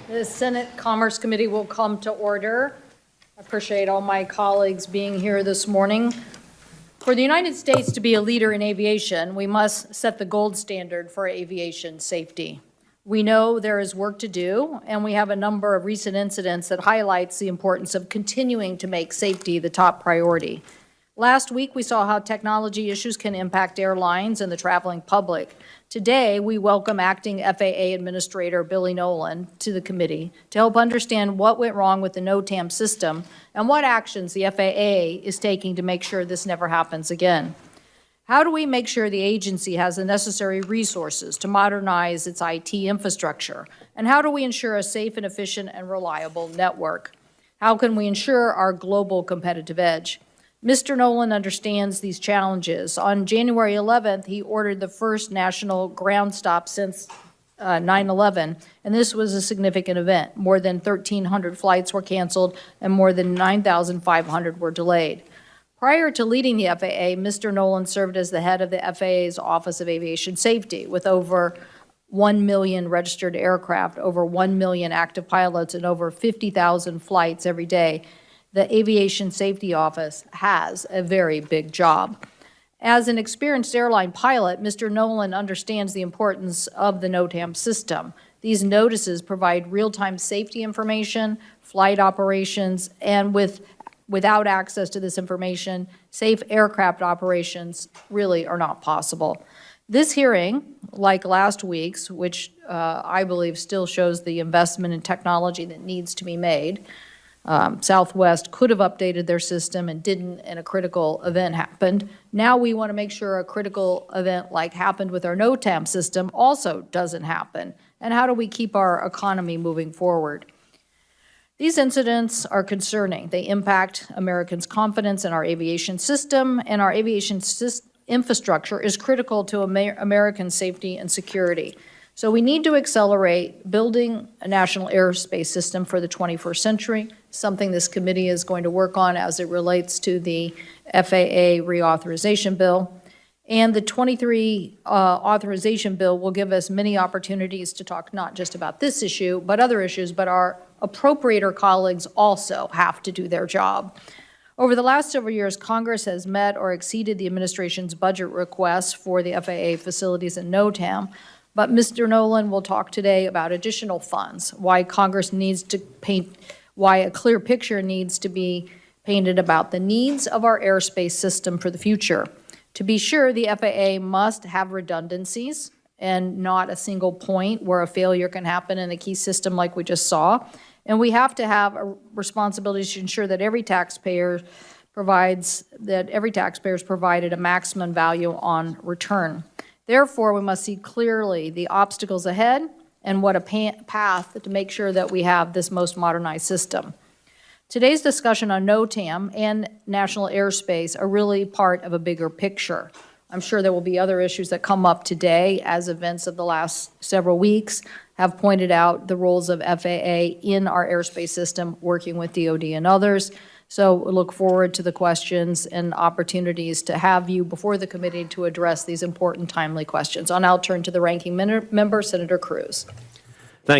The Senate Commerce Committee will come to order. I appreciate all my colleagues being here this morning. For the United States to be a leader in aviation, we must set the gold standard for aviation safety. We know there is work to do, and we have a number of recent incidents that highlights the importance of continuing to make safety the top priority. Last week, we saw how technology issues can impact airlines and the traveling public. Today, we welcome Acting FAA Administrator Billy Nolan to the committee to help understand what went wrong with the NOTAM system and what actions the FAA is taking to make sure this never happens again. How do we make sure the agency has the necessary resources to modernize its IT infrastructure? And how do we ensure a safe and efficient and reliable network? How can we ensure our global competitive edge? Mr. Nolan understands these challenges. On January 11th, he ordered the first national ground stop since 9/11, and this was a significant event. More than 1,300 flights were canceled, and more than 9,500 were delayed. Prior to leading the FAA, Mr. Nolan served as the head of the FAA's Office of Aviation Safety, with over 1 million registered aircraft, over 1 million active pilots, and over 50,000 flights every day. The Aviation Safety Office has a very big job. As an experienced airline pilot, Mr. Nolan understands the importance of the NOTAM system. These notices provide real-time safety information, flight operations, and without access to this information, safe aircraft operations really are not possible. This hearing, like last week's, which I believe still shows the investment in technology that needs to be made, Southwest could have updated their system and didn't, and a critical event happened. Now we want to make sure a critical event like happened with our NOTAM system also doesn't happen. And how do we keep our economy moving forward? These incidents are concerning. They impact Americans' confidence in our aviation system, and our aviation infrastructure is critical to American safety and security. So we need to accelerate building a national airspace system for the 21st century, something this committee is going to work on as it relates to the FAA reauthorization bill. And the 23 authorization bill will give us many opportunities to talk not just about this issue, but other issues, but our appropriator colleagues also have to do their job. Over the last several years, Congress has met or exceeded the administration's budget requests for the FAA facilities in NOTAM. But Mr. Nolan will talk today about additional funds, why Congress needs to why a clear picture needs to be painted about the needs of our airspace system for the future. To be sure, the FAA must have redundancies and not a single point where a failure can happen in a key system like we just saw. And we have to have a responsibility to ensure that every taxpayer is provided a maximum value on return. Therefore, we must see clearly the obstacles ahead and what a path to make sure that we have this most modernized system. Today's discussion on NOTAM and national airspace are really part of a bigger picture. I'm sure there will be other issues that come up today as events of the last several weeks have pointed out the roles of FAA in our airspace system, working with DoD and others. So we look forward to the questions and opportunities to have you before the committee to address these important, timely questions. I'll now turn to the ranking member, Senator Cruz.